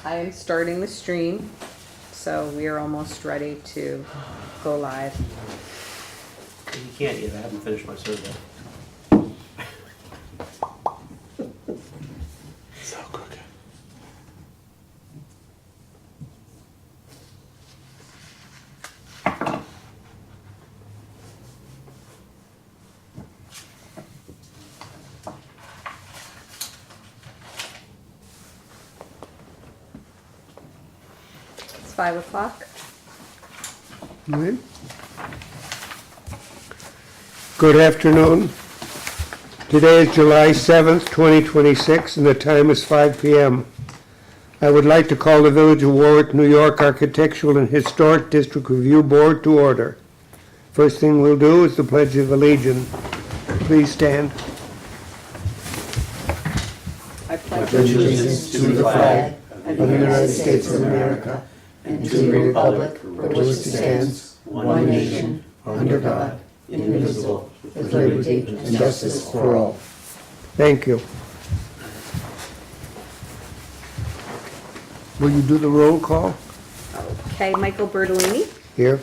I am starting the stream, so we are almost ready to go live. You can't yet, I haven't finished my survey. So crooked. It's 5 o'clock. Right. Good afternoon. Today is July 7th, 2026, and the time is 5 p.m. I would like to call the Village of Warwick, New York Architectural and Historic District Review Board to order. First thing we'll do is the Pledge of Allegiance. Please stand. I pledge allegiance to the flag of the United States of America and to the republic for which it stands, one nation, under God, indivisible, with liberty and justice for all. Thank you. Will you do the roll call? Okay, Michael Bertolini, Here.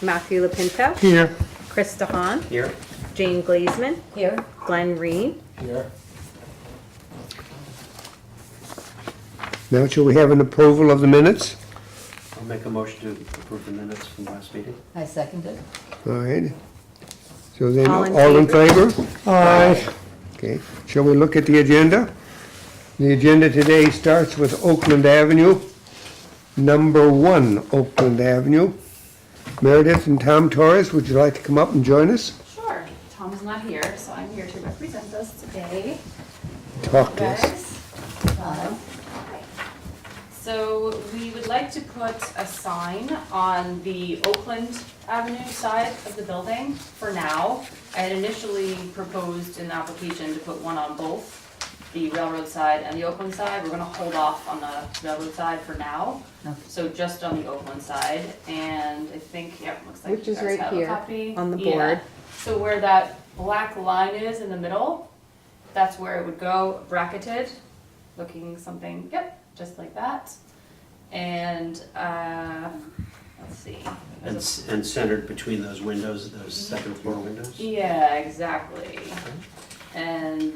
Matthew Lapinto, Here. Chris DeHaan, Here? Jane Glazeman, Here. Glenn Reen. Here. Now, shall we have an approval of the minutes? I'll make a motion to approve the minutes from last meeting. I second it. All right. So then, All in all in favor? Aye. Okay, shall we look at the agenda? The agenda today starts with Oakland Avenue, number 1 Oakland Avenue. Meredith and Tom Torres, would you like to come up and join us? Sure. Tom's not here, so I'm here to represent us today. Talk to us. Guys. Hi. So we would like to put a sign on the Oakland Avenue side of the building for now. I had initially proposed an application to put one on both the railroad side and the Oakland side. We're gonna hold off on the railroad side for now. Okay. So just on the Oakland side, and I think, yep, looks like Which you is guys right have a here copy. on the Yeah. board. So where that black line is in the middle, that's where it would go, bracketed, looking something, yep, just like that. And, let's see. And centered between those windows, those second floor windows? Yeah, exactly. And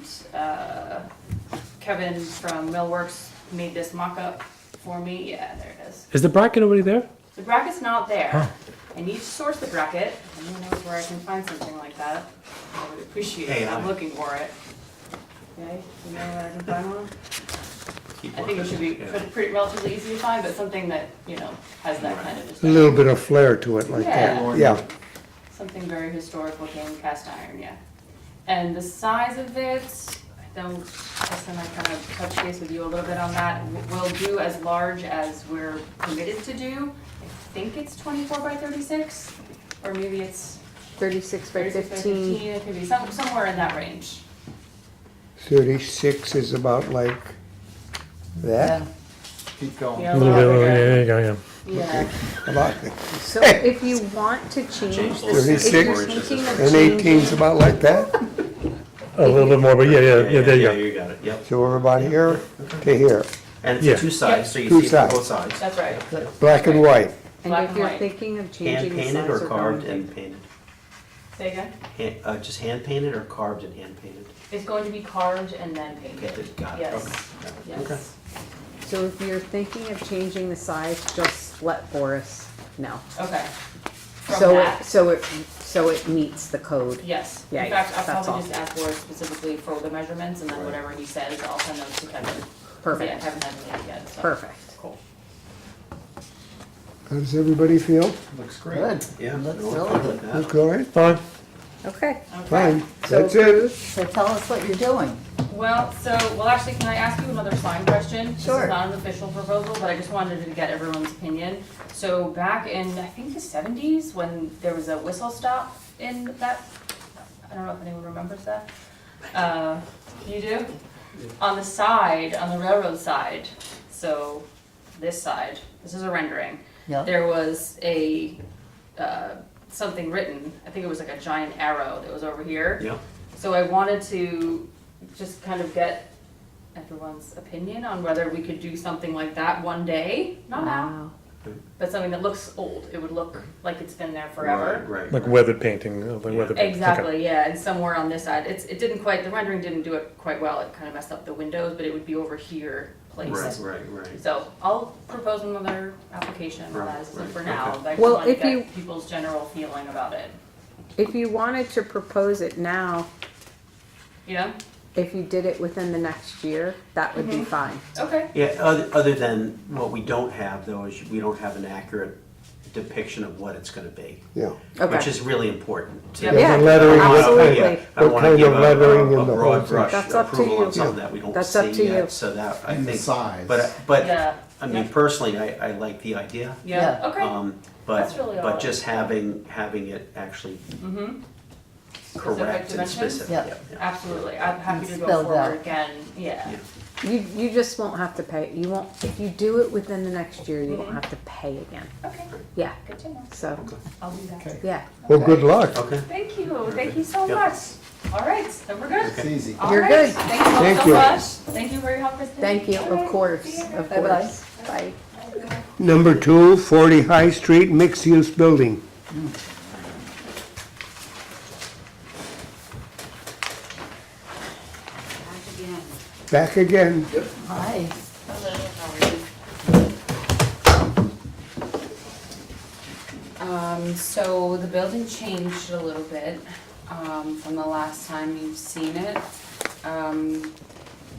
Kevin from Millworks made this mock-up for me. Yeah, there it is. Is the bracket already there? The bracket's not there. Huh. I need to source the bracket. Anyone knows where I can find something like that? I would appreciate Hey, it. I'm I- looking for it. Okay, you know where I can find one? Keep I think it should be working. pretty relatively easy to find, but something that, you know, has that kind of A aesthetic. little bit of flair to it like that. Yeah. Something very historic looking, cast iron, yeah. And the size of it, I don't, Justin, I kind of touched base with you a little bit on that. We'll do as large as we're permitted to do. I think it's 24 by 36, or maybe it's 36 by 36 by 15. 15. It could be somewhere in that range. 36 is about like that. Keep Yeah, going. a A little bit, bigger. yeah, there you go, yeah. Yeah. About, So if you want to change Change the, those if you're 36 thinking of and changing, 18's about like that. A little bit more, but yeah, there you Yeah, go. you got it, yep. So we're about here to here. And it's Yeah. two sides, so you Two see it from sides. both sides. That's right. Black and white. and Black if and you're white. thinking of Hand changing the painted size or or carved going, and painted? Say again? Just hand painted or carved and hand painted? It's going to be carved and then painted. Painted, got it, Yes. okay. Okay. Yes. so if you're thinking of changing the size, just let Boris know. Okay. From So that, so it meets the code. yes. Yeah, In fact, I'll that's probably all. just ask Laura specifically for the measurements, and then Right. whatever he says, I'll send those to Kevin. Yeah, I Perfect, haven't had any yet, so. perfect. Cool. How does everybody feel? Looks great. Good. Yeah. Looks no, really I'm good. with That's that. all right? Fine. Okay. Fine. So That's it. approved. So tell us what you're doing. Well, actually, can I ask you another sign question? This Sure. is not an official proposal, but I just wanted to get everyone's opinion. So back in, I think the 70s, when there was a whistle stop in that, I don't know if anyone remembers that. You do? On the side, on the railroad side, so this side, this is a rendering. Yeah. There was a, something written, I think it was like a giant arrow that was over here. Yep. So I wanted to just kind of get everyone's opinion on whether we could do something like that one day, not now, Wow. but something that looks old. It would look like it's been there forever. Right. Like weathered painting, like Yeah. weathered painting. Exactly, yeah, and somewhere on this side, it didn't quite, the rendering didn't do it quite well, it kind of messed up the windows, but it would be over here placed. Right. So I'll propose another application Right, as of right, for now, okay. I just Well, want to if you- get people's general feeling about it, If you wanted to propose it now, yeah? if you did it within the next year, that would be fine. Okay. Yeah, other than what we don't have though, is we don't have an accurate depiction of what it's gonna be, Yeah. Okay. which is really important. to- Yeah. Yeah, The lettering, what absolutely. kind, I don't what wanna kind give of lettering a and the whole broad thing. brush That's up to approval you. on something that we don't That's up see to you. yet, so that, I And the think. size. But, Yeah. I mean, personally, I like the idea. Yeah, Yeah. okay. That's really all But I- just having it actually Mm-hmm. correct and dimensions? specific. Yeah. Absolutely, I'm happy to go Spelled forward out. again, yeah. Yeah. You just won't have to pay, you won't, if you do it within the next year, you won't have to pay again. Okay, Yeah, good to know. so, I'll do that. Okay. yeah. Well, good luck. Okay. Thank you so Yep. much. All right, then we're good. It's easy. All You're right, good. Thank you all Thank so you. much. Thank you for your help, Kristen. Thank you, All of right, course, see you. of Bye-bye. course. Bye. Number 2, 40 High Street, mixed-use building. Back again. Hi. So the building changed a little bit, from the last time you've seen it.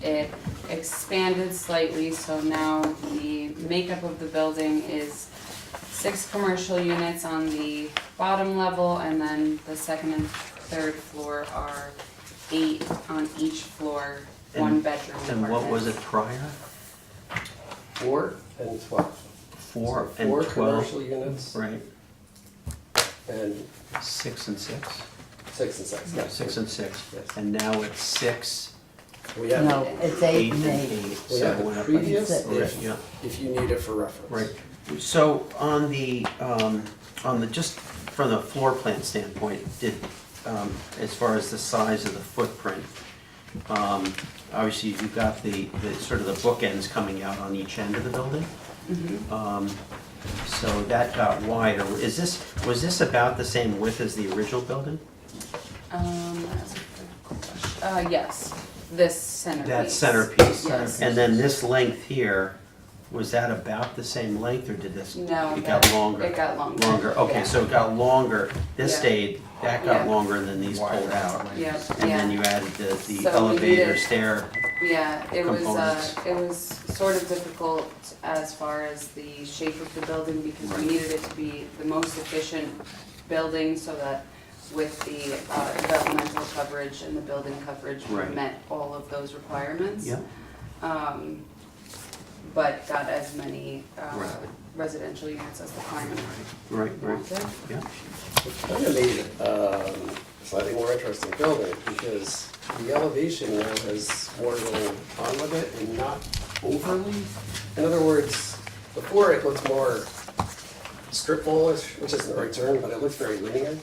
It expanded slightly, so now the makeup of the building is 6 commercial units on the bottom level, and then the second and third floor are 8 on each floor, And- 1-bedroom And what was apartments. it prior? 4 and 12. 4 and Four 12? commercial units Right, and 6 and 6? 6 and 6. Yeah, 6 and 6. Yes. And now it's 6, We have, No, it's 8 and 8. 8. we So have it the went up. previous Six. if, Yeah. if you need it for reference. Right. So on the, just from the floor plan standpoint, as far as the size of the footprint, obviously you've got the sort of the bookends coming out on each end of the building. So that got wider. Was this about the same width as the original building? That's a good question. Yes, this centerpiece. That centerpiece? Yes. And then this length here, was that about the same length, or did this? No, It got longer? It got longer. Longer, okay, Yeah. so it got longer, this Yeah. stayed, that got Yeah. longer, and then these pulled out. Yeah, And then yeah, you added the So we elevator needed- stair, yeah, components. it was sort of difficult as far as the shape of the building because we Right. needed it to be the most efficient building so that with the developmental coverage and the building coverage, we Right. met all of those requirements. yeah, But got as many Right. residential units as the client right, wanted. yeah. It kind of made it a slightly more interesting building because the elevation now has more going on with it and not overly. In other words, before it looked more strip mall-ish, which isn't the right term, but it looks very linear.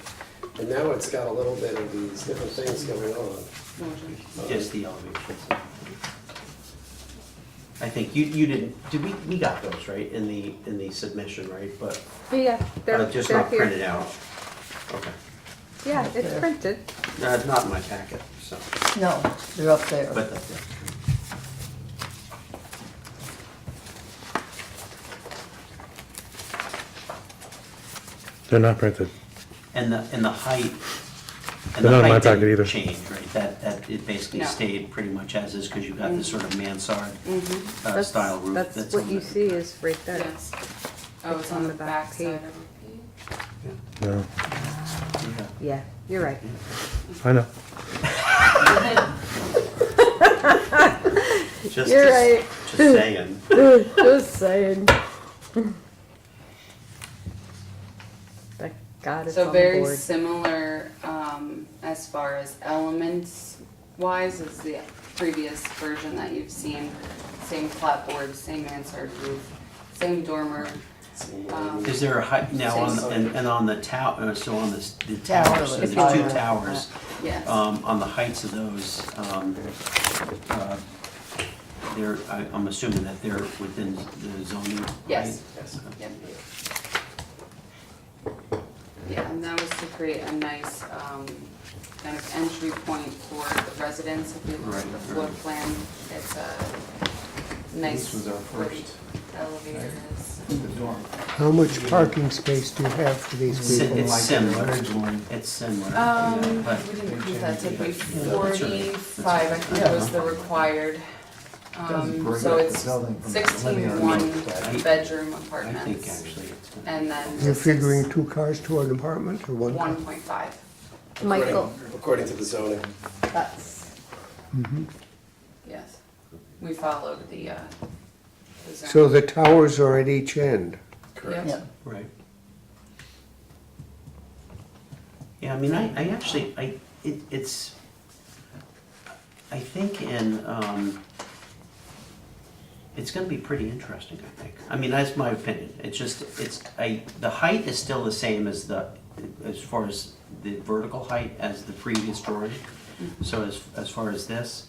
And now it's got a little bit of these different things going on. Just the elevation. I think you didn't, we got those, right, in the submission, right, but Yeah, they're, just they're not here. printed out. Okay, Yeah, it's printed. it's not in my packet, so, No, they're up there. but that's it. They're not printed. And the height, and They're the not in my height packet didn't either. change, right? That it basically No. stayed pretty much as is, because you've got this sort of mansard That's- style roof. That's what on you the- see is right there. Yes. Oh, it's on the back page. side of the page. No, Yeah. Yeah, you're right. I know. Just- You're just- right. Just saying. Just saying. Thank God it's So on the very board. similar, as far as elements wise as the previous version that you've seen. Same clapboard, same mansard roof, same dormer. Is there a height, now on, and on the so on the towers, so Tower. there's 2 towers. Yes. On the heights of those, I'm assuming that they're within the zoning? Yes. Yes. Yep. Yeah, and that was to create a nice, kind of entry point for the residents. If you look at the floor Right. plan, it's a nice. This was our where the first. Elevator is. The dorm. How much parking space do you have for these people? It's Like the similar. original. It's similar, yeah, but, We didn't prove that to be that's all right. 45, I think that was the required. Doesn't break So up the it's building from the 16 linear one-bedroom I think apartments. actually it's. And then You're this is figuring 2 cars to an apartment or one? 1.5. Michael, According to the zoning. That's, Mhm. yes. We followed the zone. So the towers are at each end. Correct. Yep. Right. Yeah, I mean, I actually, it's, I think it's gonna be pretty interesting, I think. I mean, that's my opinion. It's just, the height is still the same as as far as the vertical height as the previous drawing. So as far as this,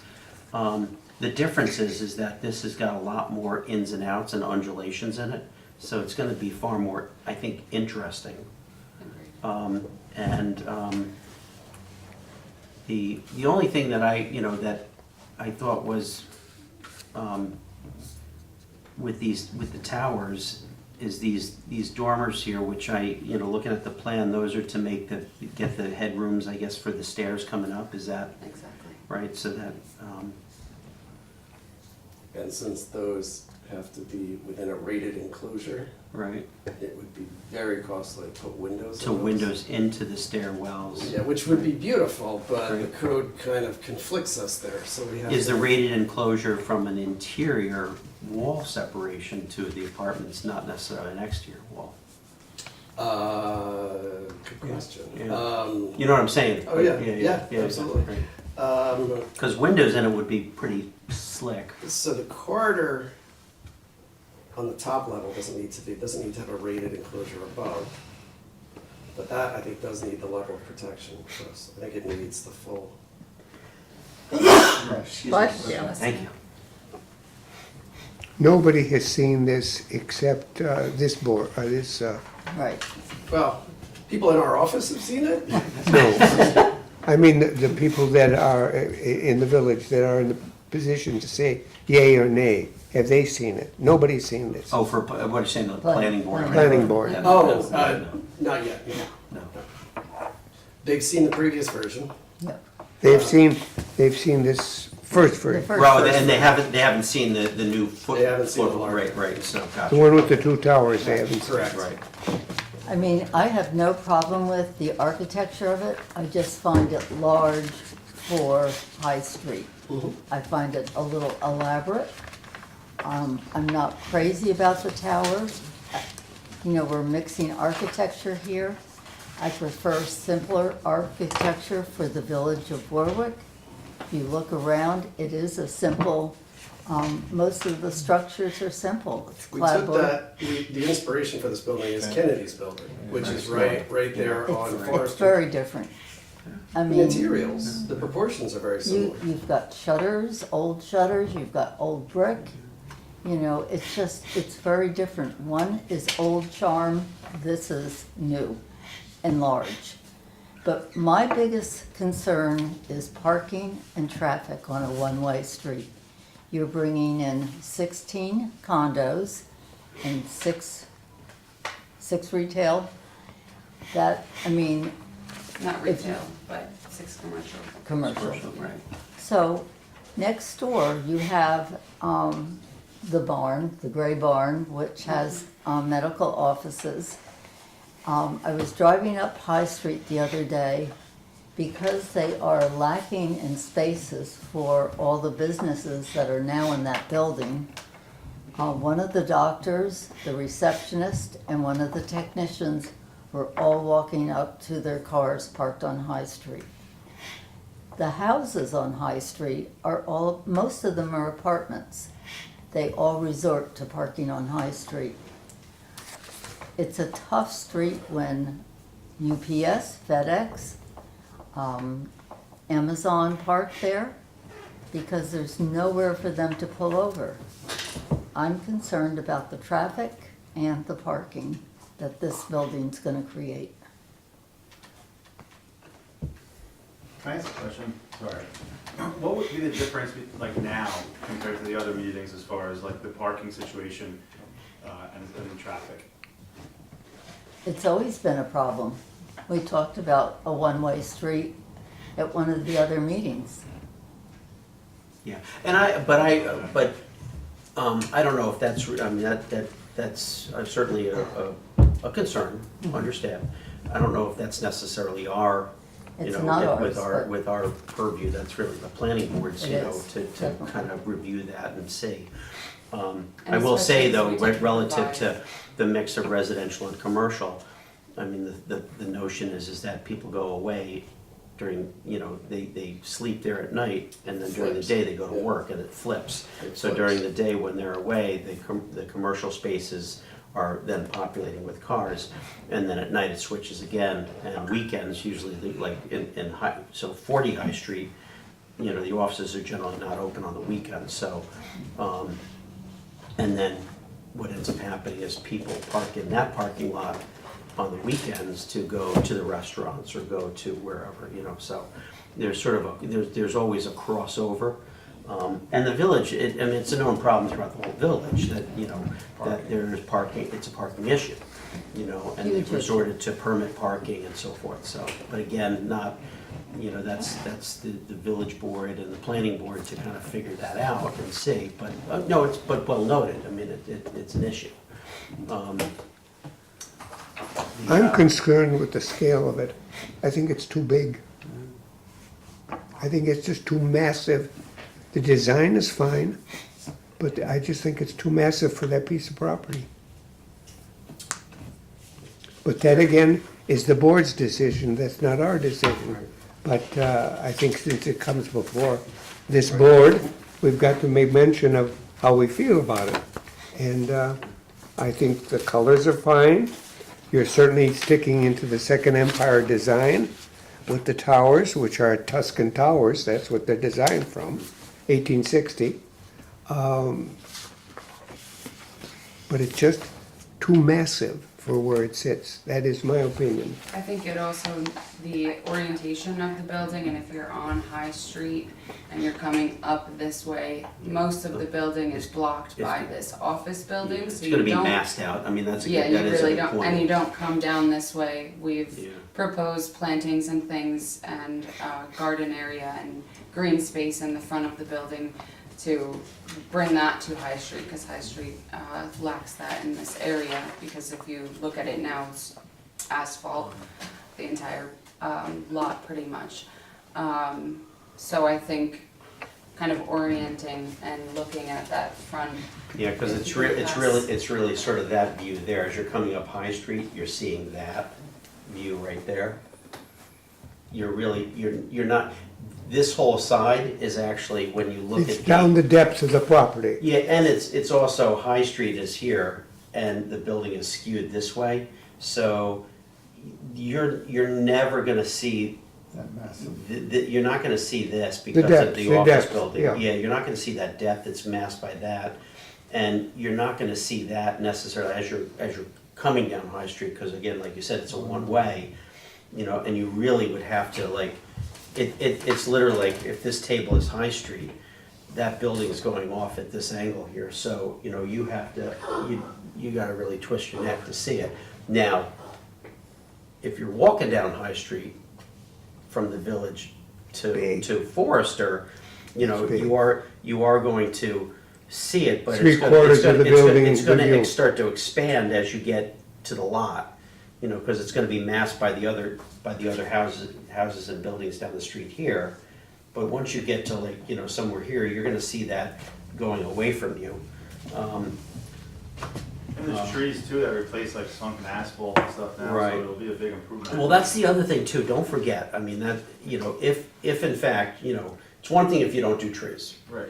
the difference is that this has got a lot more ins and outs and undulations in it. So it's gonna be far more, I think, interesting. Agreed. The only thing that that I thought was, with the towers, is these dormers here, which looking at the plan, those are to get the headrooms, I guess, for the stairs coming up, is that Exactly. right? So that, And since those have to be within a rated enclosure, right, it would be very costly to put windows to in those. windows into the stairwells. Yeah, which would be beautiful, but the Right. code kind of conflicts us there, so we have Is the to- rated enclosure from an interior wall separation to the apartments, not necessarily an exterior wall? Good question. Yeah. You know what I'm saying? Oh, yeah, absolutely. Because windows in it would be pretty slick. So the corridor on the top level doesn't need to have a rated enclosure above. But that, I think, does need the level of protection, so I think it needs the full. bless you. Thank you. Nobody has seen this except this board, Right. Well, people in our office have seen it. no. I mean, the people that are in the village that are in the position to say yay or nay, have they seen it? Nobody's seen this. Oh, what are you saying, the planning board? Planning board. Yeah, Oh, no. not yet, no. No. They've seen the previous version. They've seen this first version, Well, and they haven't seen the new foot. They haven't seen the larger. Right, so, the gotcha. one with the 2 towers they haven't seen. Correct. Right. I mean, I have no problem with the architecture of it. I just find it large for High Street. I find it a little elaborate. I'm not crazy about the towers. You know, we're mixing architecture here. I prefer simpler architecture for the village of Warwick. If you look around, it is a simple, most of the structures are simple. It's We took clapboard. that, the inspiration for this building is Kennedy's building, which is right there on It's Forest. very different. I The mean, materials, the proportions are very similar. you've got shutters, old shutters, you've got old brick. You know, it's very different. One is old charm, this is new and large. But my biggest concern is parking and traffic on a one-way street. You're bringing in 16 condos and six retail. That, I mean, Not If you- retail, but 6 commercial. commercial. Right. So, next door, you have the barn, the gray barn, which has medical offices. I was driving up High Street the other day, because they are lacking in spaces for all the businesses that are now in that building. One of the doctors, the receptionist, and one of the technicians were all walking up to their cars parked on High Street. The houses on High Street most of them are apartments. They all resort to parking on High Street. It's a tough street when UPS, FedEx, Amazon park there. because there's nowhere for them to pull over. I'm concerned about the traffic and the parking that this building's gonna create. Can I ask a question? Sorry. What would be the difference, like now, compared to the other meetings as far as like the parking situation and the traffic? It's always been a problem. We talked about a one-way street at one of the other meetings. Yeah, and I don't know if that's, I mean, that's certainly a concern, understand. I don't know if that's necessarily our, you It's know, not with ours, our, but- with our purview, that's really the planning boards, It you know, is, to definitely. kind of review that and see. I And will say especially though, as we did relative provide- to the mix of residential and commercial, I mean, the notion is that people go away during, you know, they sleep there at night, and then during the Flips. day they go to Yeah. work, and it flips. It So flips. during the day when they're away, the commercial spaces are then populating with cars, and then at night it switches again, and weekends usually, like in High, so 40 High Street, you know, the offices are generally not open on the weekends, so, and then what ends up happening is people park in that parking lot on the weekends to go to the restaurants or go to wherever, you know, so there's sort of there's always a crossover. And the village, I mean, it's a known problem throughout the whole village that, you know, that there's parking, it's a parking issue, you know, and Huge they've issue. resorted to permit parking and so forth, so, but again, not, you know, that's the village board and the planning board to kind of figure that out and see, but, no, it's, but well noted, I mean, it's an issue. I'm concerned with the scale of it. I think it's too big. I think it's just too massive. The design is fine, but I just think it's too massive for that piece of property. But that again is the board's decision, that's not our decision. But I think since it comes before this board, we've got to make mention of how we feel about it. And I think the colors are fine. You're certainly sticking into the Second Empire design with the towers, which are Tuscan towers, that's what they're designed from, 1860. But it's just too massive for where it sits. That is my opinion. I think it also, the orientation of the building, and if you're on High Street and you're coming up this way, most of the building is blocked by this office building, It's so you gonna be don't. masked out, I mean, that's a Yeah, good, you that is a really good don't, point. and you don't come down this way. We've Yeah. proposed plantings and things and garden area and green space in the front of the building to bring that to High Street, because High Street lacks that in this area, because if you look at it now, it's asphalt, the entire lot pretty much. So I think kind of orienting and looking at that front. Yeah, because it's really sort of that view there, as you're coming up High Street, you're seeing that view right there. You're not, this whole side is actually, when you look at. It's down the depths of the property. Yeah, and it's also, High Street is here, and the building is skewed this way, so you're never gonna see, That massive. you're not gonna see this because of depth, the the office depth, building. yeah. Yeah, you're not gonna see that depth, it's masked by that, and you're not gonna see that necessarily as you're coming down High Street, because again, like you said, it's a one-way, you know, and you really would have to, like, it's literally like, if this table is High Street, that building is going off at this angle here, so, you know, you have to, you gotta really twist your neck to see it. Now, if you're walking down High Street from the village Big. to Forester, you know, It's big. you are going to see it, but Three quarters of the building it's is gonna view. start to expand as you get to the lot, you know, because it's gonna be masked by the other houses and buildings down the street here. But once you get to, like, you know, somewhere here, you're gonna see that going away from you. And there's trees too that replace like sunken asphalt and stuff now, Right. so it'll be a big improvement. Well, that's the other thing too, don't forget, I mean, that, you know, if in fact, you know, it's one thing if you don't do trees, Right.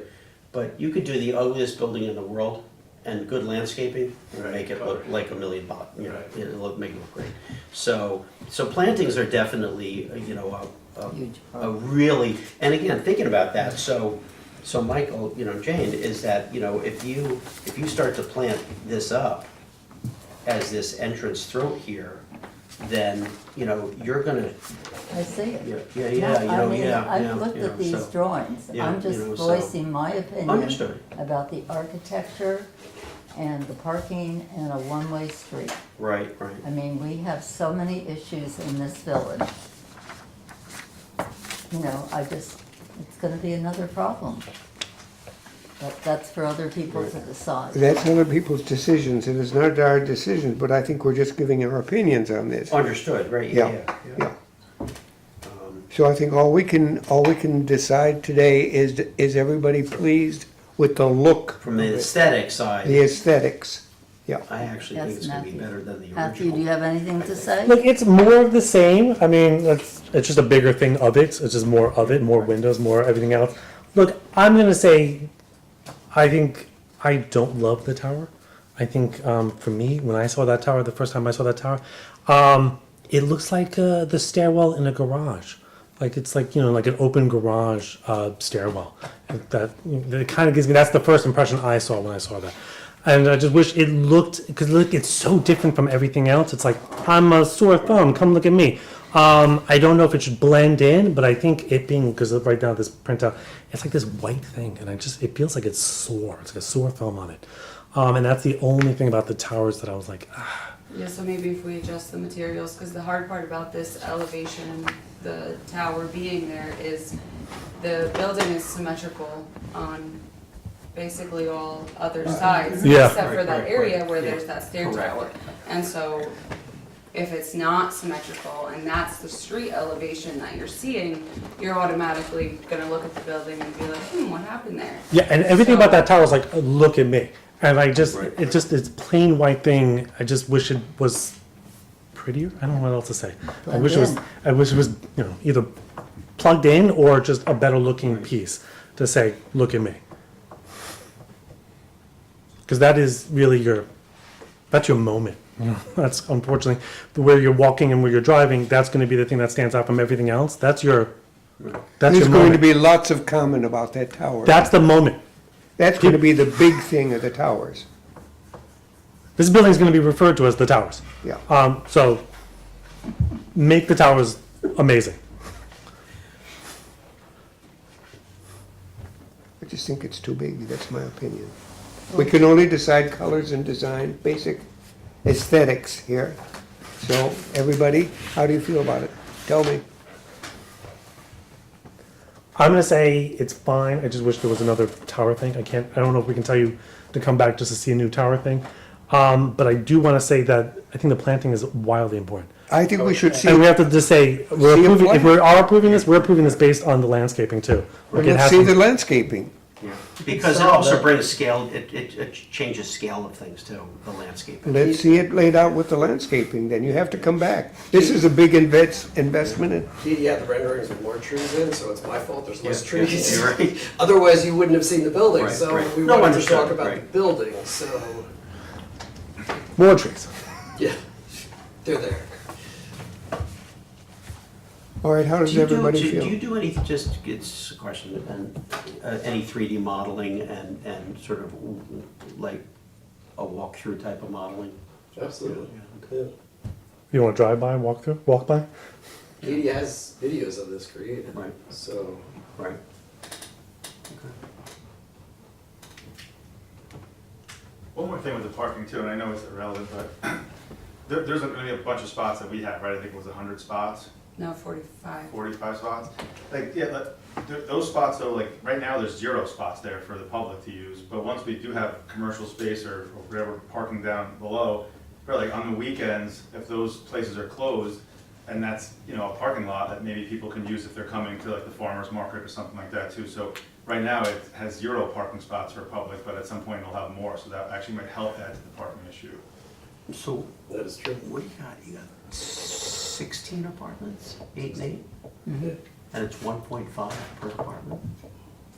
but you could do the ugliest building in the world and good landscaping and Right. make it look like $1 million, you know, Right. make it look great. So plantings are definitely, you know, Huge a problem. really, and again, thinking about that, so So Michael, Jane, is that, if you start to plant this up as this entrance throat here, then, you're gonna, I see it. yeah, I've looked at these so- drawings. Yeah, I'm just so- voicing my opinion Understood. about the architecture and the parking and a one-way street. Right. I mean, we have so many issues in this village. It's gonna be another problem. But that's for other people to decide. That's other people's decisions, it is not our decision, but I think we're just giving our opinions on this. Understood, right, Yeah, yeah. So I think all we can decide today is everybody pleased with the look, From the aesthetic side, the aesthetics? Yeah. I actually think Yes, it's gonna be Matthew. better than the Matthew, do you original. have anything to say? Look, it's more of the same. I mean, it's just a bigger thing of it. It's just more of it, more windows, more everything else. Look, I'm gonna say, I think I don't love the tower. I think for me, when I saw that tower, the first time I saw that tower, it looks like the stairwell in a garage. Like it's like like an open garage stairwell. That it kind of gives me. That's the first impression I saw when I saw that. And I just wish it looked, because look, it's so different from everything else. It's like, I'm a sore thumb, come look at me. I don't know if it should blend in, but I think it being, because right now this printout, it's like this white thing, and it feels like it's sore. It's like a sore thumb on it. And that's the only thing about the towers that I was like, ah. Yeah, so maybe if we adjust the materials, because the hard part about this elevation and the tower being there is the building is symmetrical on basically all other sides, Yeah. except for Right, that right, area right. where Yeah. there's that stair Correct. tower. And so if it's not symmetrical and that's the street elevation that you're seeing, you're automatically gonna look at the building and be like, what happened there? Yeah, and everything So- about that tower is like, look at me. And I just, Right. it's plain white thing. I just wish it was prettier. I don't know what else to say. I wish it was, either plugged in or just a better looking piece to say, look at me. Because that is really that's your moment. That's unfortunately where you're walking and where you're driving. That's going to be the thing that stands out from everything else. That's your There's your going to moment. be lots of comment about that tower. That's the moment. That's going to be the big thing of the towers. This building is going to be referred to as the towers. Yeah. So make the towers amazing. I just think it's too big, that's my opinion. We can only decide colors and design, basic aesthetics here. So, everybody, how do you feel about it? Tell me. I'm gonna say it's fine. I just wish there was another tower thing. I don't know if we can tell you to come back just to see a new tower thing. But I do want to say that I think the planting is wildly important. I think we should see, And we have to just say, See a plan. if we are approving this, we're approving this based on the landscaping too. Like, it let's has see to- the landscaping. Because it also brings scale, it changes scale of things too, the landscaping. Let's see it laid out with the landscaping, then you have to come back. This is a big investment in, He had the renderings with more trees in, so it's my fault there's less Yeah, trees. you're right. Otherwise, you wouldn't have seen the building, Right, so right. we No, wanted to understood, talk about the right. building, so, More trees. yeah, they're there. all right, how does everybody Do you feel? do any, just, it's a question, and any 3D modeling and sort of like a walkthrough type of modeling? Absolutely. Yeah. Yeah. You want to drive by, walk by? Katie has videos of this created, Right. so. Right. One more thing with the parking too, and I know it's irrelevant, but there's gonna be a bunch of spots that we have, right? I think it was 100 spots, No, 45. 45 spots. Like, yeah, those spots though, like, right now, there's 0 spots there for the public to use, but once we do have commercial space or whatever parking down below, but like on the weekends, if those places are closed, and that's, a parking lot that maybe people can use if they're coming to like the farmer's market or something like that too. So right now, it has 0 parking spots for public, but at some point it'll have more, so that actually might help add to the parking issue. So, That is true. what do you got? You got 16 apartments, 8 and 8? Mm-hmm. And it's 1.5 per apartment?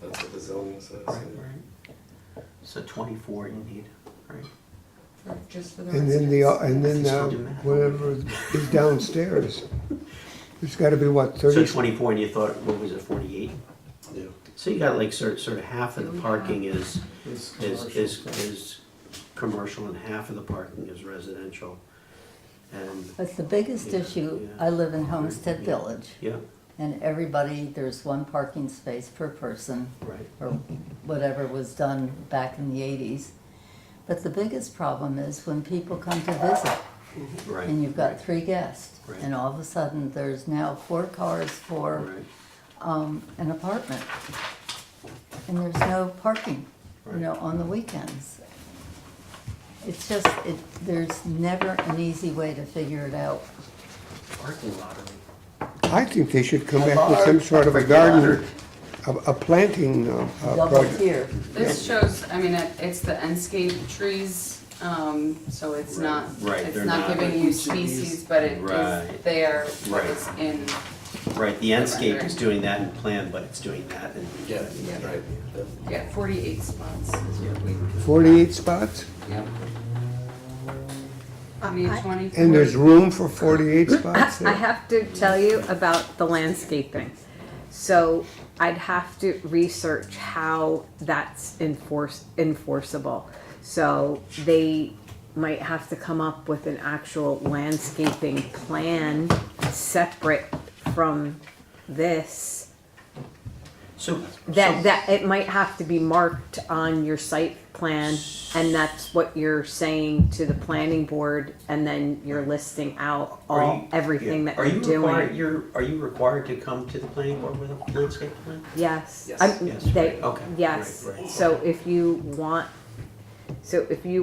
That's what the zoning says. Right, right. So 24 you need, right? Just for the And then whatever is downstairs. There's gotta be what, So 30? 24 and you thought, what was it, 48? Yeah. So you got like sort of half of the parking is commercial and half of the parking is residential. And, But the biggest Yeah, issue, yeah. I live in Homestead Yeah. Village, yeah, and everybody, there's one parking space per person, right. or whatever was done back in the 80s. But the biggest problem is when people come to visit, Right. and you've got 3 guests, Right. and all of a sudden, there's now 4 cars for Right. an apartment. And there's no parking, Right. on the weekends. It's just, there's never an easy way to figure it out. Parking lottery. I think they should come back with some sort of a garden, a planting Double project. tier. This shows, I mean, it's the Enscape trees, so it's not, Right, it's they're not not- giving you species, but it Right. is there, what Right. is in. Right, the Enscape is doing that in plan, but it's doing that in. Yeah, right. Yeah, 48 spots is what we, 48 spots? yep. We need 24. And there's room for 48 spots I there? have to tell you about the landscaping. So I'd have to research how that's enforceable. So they might have to come up with an actual landscaping plan separate from this. So. That it might have to be marked on your site plan, and that's what you're saying to the planning board, and then you're listing out everything that Are you're you doing. are you required to come to the planning board with a landscape plan? Yes. Yes. Yes, They, right, okay, yes. right, right. So if you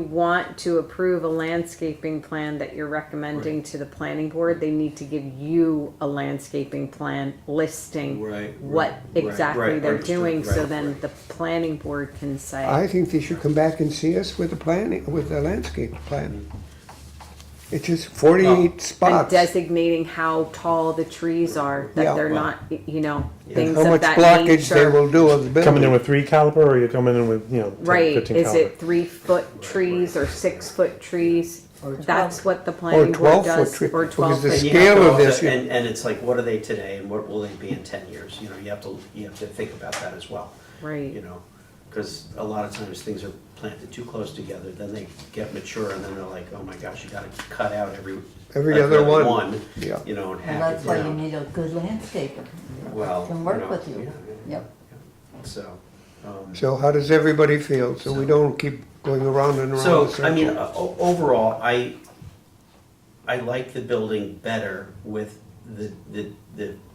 want to approve a landscaping plan that you're recommending to the planning board, they need to give you a landscaping plan listing Right, what right, exactly right, they're understood, doing, so right, then right. the planning board can say. I think they should come back and see us with a planning, with a landscape plan. It's just 48 And spots. designating how tall the trees are, Yeah. that they're Well, not, And things how of much that blockage they nature. will do of the building. Coming in with 3 caliper, or you're coming in with 10, Right, 15 is caliper? it 3-foot trees or 6-foot trees? Or 12. That's what the Or planning board 12-foot does, tree. or Because 12 the foot. And you have scale to of this, also- and it's like, what are they today and what will they be in 10 years? You know, you have to think about that as well. Right. You know, because a lot of times things are planted too close together, then they get mature and then they're like, oh my gosh, you gotta cut out every other one. Yeah. You know, and Well, hack that's it why you down. need a good landscaper. Well, Can you work know, with you. yeah, yeah, Yep. yeah. So, So how does everybody feel? So we don't keep going around and around in so, circles. I mean, overall, I like the building better with the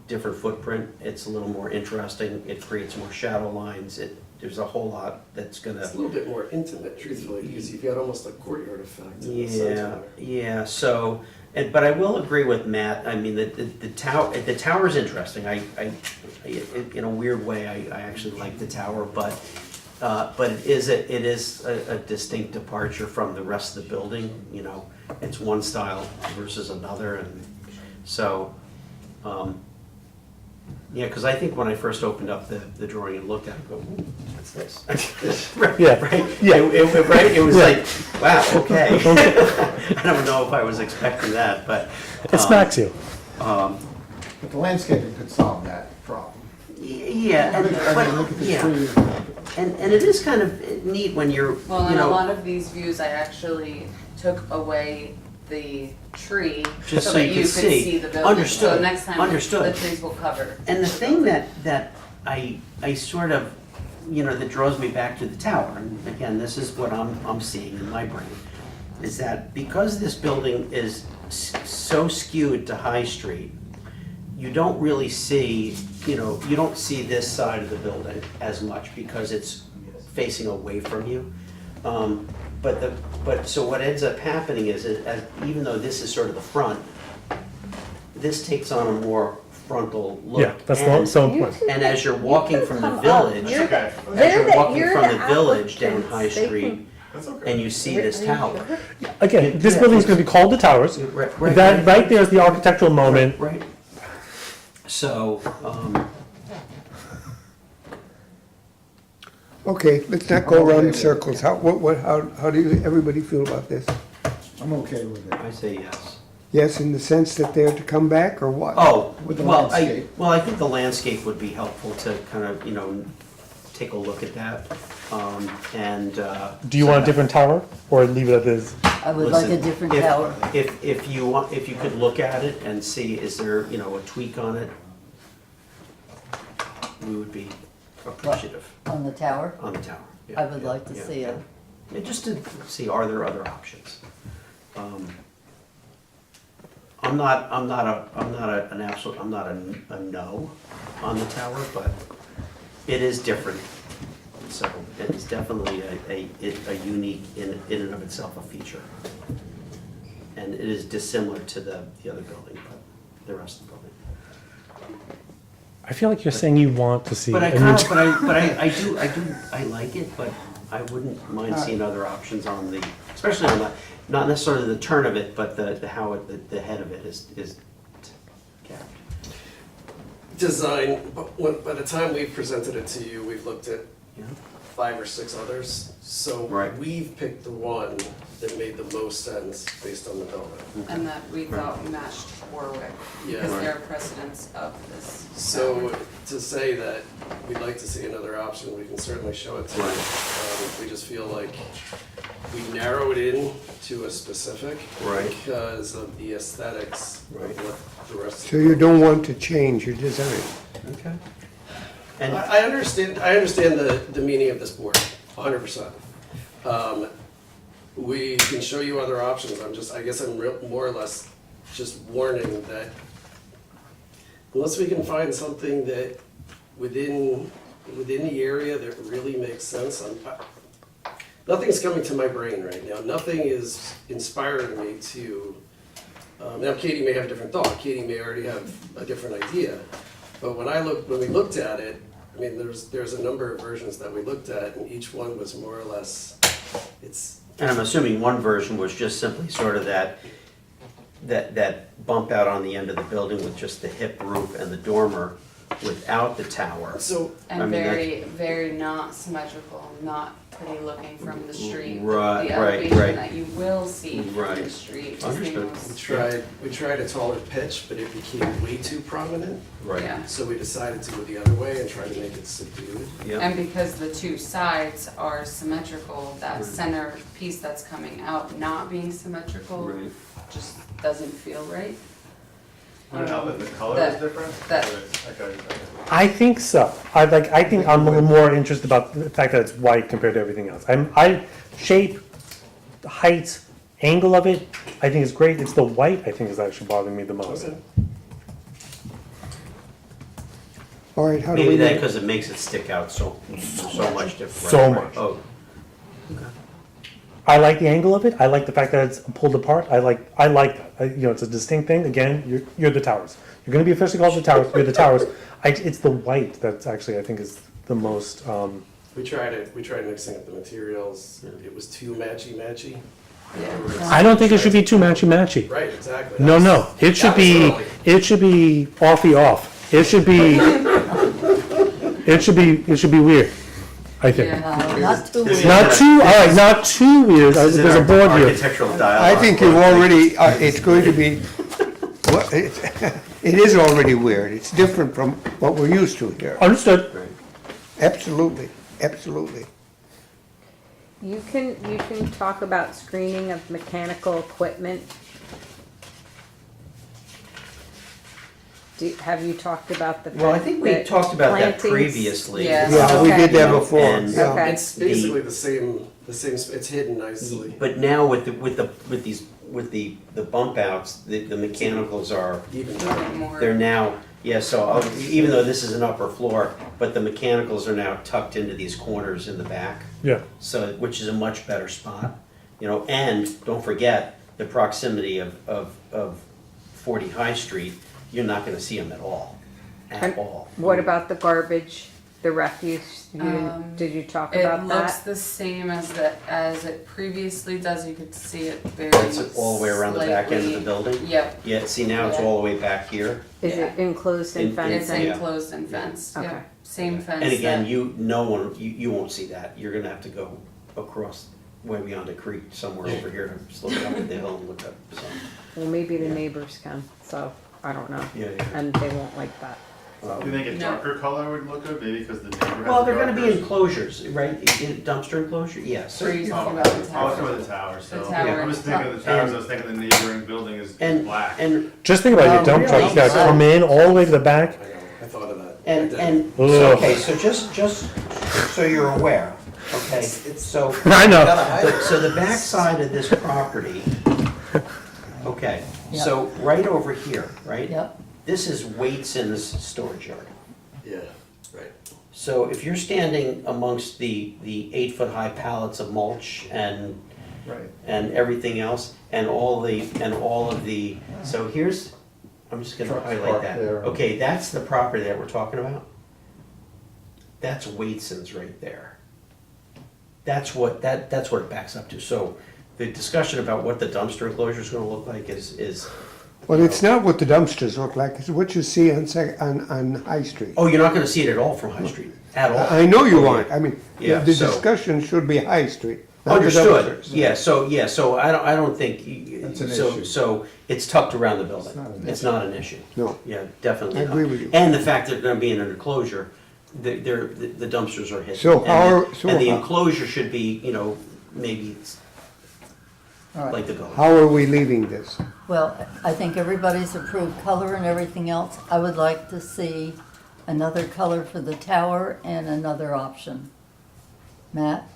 different footprint. It's a little more interesting. It creates more shadow lines. There's a whole lot that's gonna. It's a little bit more intimate, truthfully, because you've got almost a courtyard effect. on the sides Yeah, of there. yeah, so, but I will agree with Matt, I mean, the tower's interesting, in a weird way, I actually like the tower, but it is a distinct departure from the rest of the building, you know, it's one style versus another, and so, yeah, because I think when I first opened up the drawing and looked at it, I go, "Ooh, what's this?" Right, Yeah. right? Yeah. It was Yeah. like, wow, okay. I don't know if I was expecting that, but. It smacks you. But the landscaping could solve that problem. Yeah, Look at the yeah, trees. and it is kind of neat when you're, Well, you in a know, lot of these views, I actually took away the tree Just so so that you you could could see. see the building. Understood, So next time, understood. the trees will cover. and the thing that I sort of, you know, that draws me back to the tower, and again, this is what I'm seeing in my brain, is that because this building is so skewed to High Street, you don't really see, you know, you don't see this side of the building as much because it's facing away from you. But so what ends up happening is, even though this is sort of the front, this takes on a more frontal look. Yeah, that's And- so important. And as you're walking from the Come up. village, You're Okay. as you're walking you're from the village down applicants. High They Street, can- That's okay. and you see this tower. Again, this Yeah. building is going to be called the Towers. Right, That right there is the architectural moment. Right. So, Okay, let's not go around in circles. How do everybody feel about this? I'm okay with it. I say yes. Yes, in the sense that they're to come back, or what? Oh, With the well, landscape. I think the landscape would be helpful to kind of, you know, take a look at that. And. Do you want a different tower or leave it as is? I would like a Listen, different if- tower. If you want, if you could look at it and see, is there, you know, a tweak on it? We would be appreciative On the tower? on the tower. I would like to see it. Yeah, just to see, are there other options? I'm not an absolute, I'm not a no on the tower, but it is different. So it is definitely a unique, in and of itself, a feature. And it is dissimilar to the other building, but the rest of the building. I feel like you're saying you want to see But I a new kind of, tower. I like it, but I wouldn't mind seeing other options on the, especially on the, not necessarily the turn of it, but the how it, the head of it is capped. Design, but by the time we've presented it to you, we've looked at Yeah. 5 or 6 others. So Right. we've picked the one that made the most sense based on the building. And that we thought matched Warwick, because Yeah. there are precedents of this. So to say that we'd like to see another option, we can certainly show it to you. We just feel like we narrow it in to a specific Right. because of the aesthetics Right. of what the rest of So you don't want to change your design? Okay. And, I understand the meaning of this board, 100%. We can show you other options, I guess I'm more or less just warning that unless we can find something that within the area that really makes sense, nothing's coming to my brain right now. Nothing is inspiring me to, now Katie may have a different thought, Katie may already have a different idea. But when we looked at it, I mean, there's a number of versions that we looked at, and each one was more or less, and I'm assuming one version was just simply sort of that bump out on the end of the building with just the hip roof and the dormer without the tower. so, And I mean, very, very not symmetrical, not pretty looking from the street. Right, The right, elevation right. that you will see from Right. the street is the Understood. most. we tried a taller pitch, but it became way too prominent. Right. Yeah. So we decided to go the other way and try to make it subdued. Yeah. And because the two sides are symmetrical, that center piece that's coming out not being symmetrical Right. just doesn't feel right. Now that the color That- is different? that- Okay. I think so. I think I'm a little more interested about the fact that it's white compared to everything else. Shape, height, angle of it, I think is great. It's the white I think is actually bothering me the most. Okay. All right, how do Maybe we that make? because it makes it stick out so much different. So much. Oh, I like the angle of it. I like the fact that it's pulled apart. I like that. It's a distinct thing. Again, you're the towers. You're going to be officially called the towers. You're the towers. It's the white that's actually I think is the most. We tried mixing up the materials. It was too matchy. I don't think it should be too matchy. Right, exactly. No. It should be. It should be offy off. It should be. It should be weird. I think. Not too This is weird. Not too. All right. Not too weird. this is There's in a board our here. architectural dialogue. I think you've already, it's going to be, well, it is already weird. It's different from what we're used to here. Understood. Right. Absolutely, absolutely. You can talk about screening of mechanical equipment. Have you talked about the? Well, I think we the talked about that plantings? previously. Yeah. Yeah, we did that Okay. before, And- yeah. Okay. It's basically the same, it's hidden nicely. But now with the bump outs, the mechanicals are, Even More. they're now, yeah, so even though this is an upper floor, but the mechanicals are now tucked into these corners in the back. Yeah. So, which is a much better spot, and don't forget the proximity of 40 High Street, you're not gonna see them at all, And at all. What about the garbage, the refuse? Did you talk It about looks that? the same as it previously does. You could see it very It's all the way around the back end of the slightly- building? Yep, Yeah, see, now it's all the way back here. Is it enclosed and In- it's fenced? Yeah. enclosed and fenced, Okay. yep, same fence. And again, that- you won't see that. You're gonna have to go across way beyond the creek somewhere over here to look up the hill and look up, so. Well, maybe the neighbors can, so I don't know. Yeah. And they won't like that. Do you think a No. darker color would look good, maybe because the neighbor has Well, a they're gonna be darker- enclosures, right? Dumpster enclosure, yes. Were you Oh, talking about the I was tower? talking about the tower, so. The tower. I was thinking of the towers, I was thinking the neighboring building is And, black. and, Just think about your dump really? trucks that come in all the way to the back. I know, I thought of that. and, Ugh. so, okay, so just so you're aware, okay? So, I know. so the back side of this property, okay, so right over here, right? Yep, This is Waitson's storage yard. Yeah, right. So if you're standing amongst the 8-foot-high pallets of mulch and Right. everything else, and all of the, so here's, I'm just gonna Trucks highlight parked that. there. Okay, that's the property that we're talking about. That's Waitson's right there. That's what it backs up to. So the discussion about what the dumpster enclosure is gonna look like is, Well, it's not what the dumpsters look like, it's what you see on High Street. oh, you're not gonna see it at all from High Street, at all. I know you aren't, I mean, Yeah, the so- discussion should be High Street, not the Understood, dumpsters. yeah, so I don't think, That's an so, issue. so it's tucked around the building. It's not an It's not an issue. No, Yeah, definitely I not. agree with you. And the fact that they're gonna be in an enclosure, the dumpsters are hidden. So how- And the how- enclosure should be, maybe all right. like the building. how are we leaving this? Well, I think everybody's approved color and everything else. I would like to see another color for the tower and another option. Matt?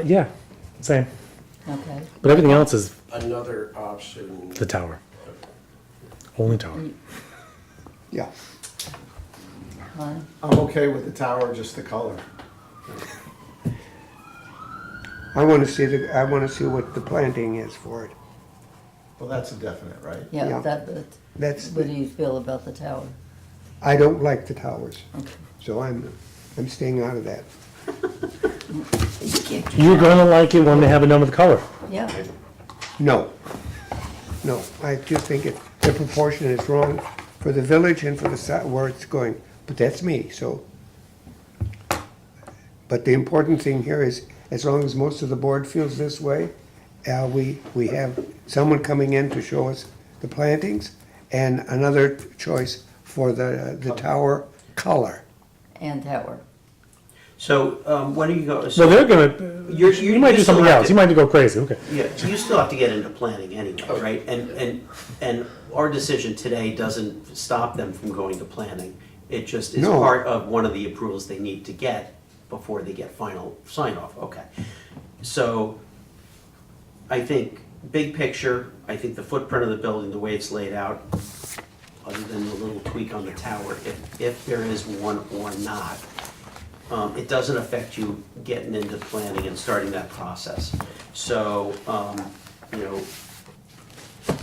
Yeah, same. Okay. But everything else is Another option. the tower. Only tower. Yeah, Fine. I'm okay with the tower, just the color. I wanna see what the planting is for it. Well, that's a definite, right? Yeah. Yeah, That's, what do you feel about the tower? I don't like the towers, Okay. so I'm staying out of that. You're gonna like it when they have another color. Yeah, No, no, I just think the proportion is wrong for the village and for the side where it's going, but that's me, so. But the important thing here is, as long as most of the board feels this way, we have someone coming in to show us the plantings and another choice for the tower color. and tower. So, when are you going? Well, they're gonna. You might do something else. You might go crazy. Okay. Yeah, you still have to get into planning anyway, right? And our decision today doesn't stop them from going to planning. It just is No. part of one of the approvals they need to get before they get final sign off, okay. So, I think, big picture, I think the footprint of the building, the way it's laid out, other than the little tweak on the tower, if there is one or not, it doesn't affect you getting into planning and starting that process. So,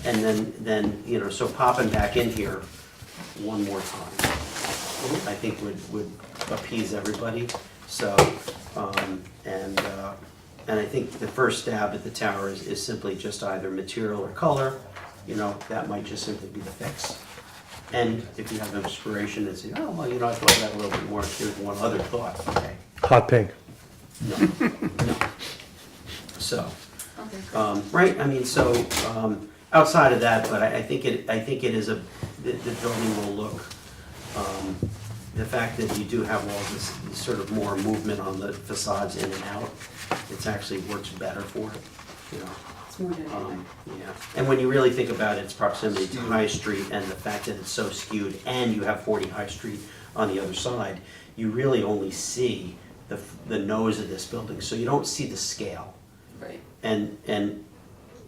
and then, so popping back in here one more time, I think would appease everybody. So, and I think the first stab at the tower is simply just either material or color, that might just simply be the fix. And if you have inspiration and say, oh, well, I thought of that a little bit more, here's one other thought, okay. Hot pink. No. So, right, I mean, so, outside of that, but I think it is the building will look, the fact that you do have all this sort of more movement on the facades in and out, it actually works better for it, It's more dynamic. Yeah, and when you really think about its proximity to High Street and the fact that it's so skewed, and you have 40 High Street on the other side, you really only see the nose of this building, so you don't see the scale. Right. And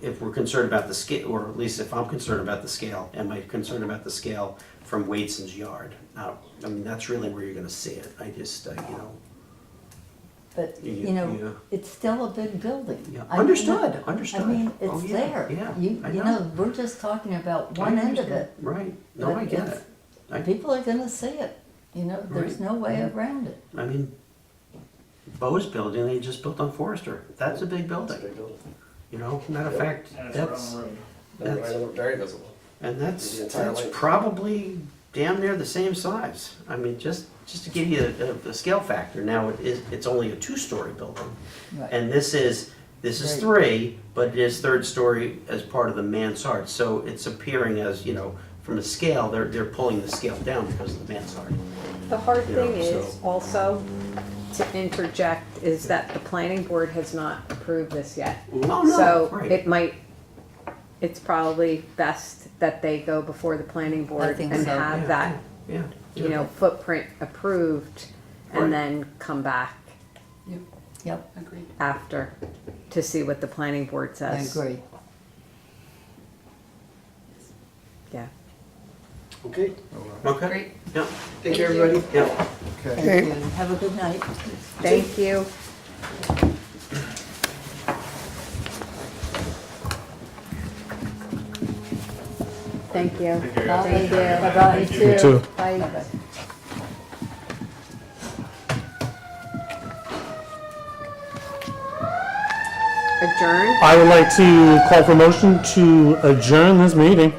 if we're concerned about the scale, or at least if I'm concerned about the scale, am I concerned about the scale from Waitson's yard? Now, I mean, that's really where you're gonna see it. I just, But, Yeah. it's still a big building. Yeah. I mean, Understood. I mean, Oh, it's yeah, there. yeah, You I know, know. we're just talking about I one end of understand. it. Right, no, I But get it's- it. I People are gonna see it, there's no way around it. I mean, Bo's building, they just built on Forester. That's a big It's building, a big building. Matter of fact, that's, Very visible. and that's The entire length. probably damn near the same size. I mean, just to give you a scale factor, now it's only a 2-story building. Right. And this is Right. 3, but it is 3rd story as part of the mansard, so it's appearing as, from a scale, they're pulling the scale down because of the mansard. The hard You know, thing is so- also to interject is that the planning board has not approved this yet. Oh, no, So right. it's probably best that they go before the planning board think and so. have Yeah, that, Yeah. you know, footprint approved Right. and then come back Yep, Agreed. after to see what the planning board I says. agree. Yeah. Okay, Okay. Great. Yeah. thank you, everybody. Yeah. Okay. Thank you. Have a good night. Thank you. Thank you. Take care, Bye. guys. Thank you. Bye-bye. You too. Bye. Bye-bye. Adjourn. I would like to call for motion to adjourn this meeting.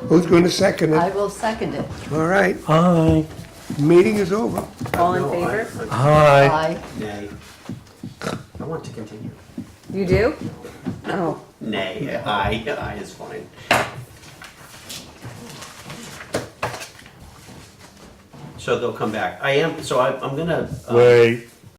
Who's going to second I it? will second it. All right, Aye. meeting is over. All in No, favor? Aye. Bye. Nay. I want to continue. You do? Oh. Nay, aye is fine. So they'll come back. I'm gonna. Wait.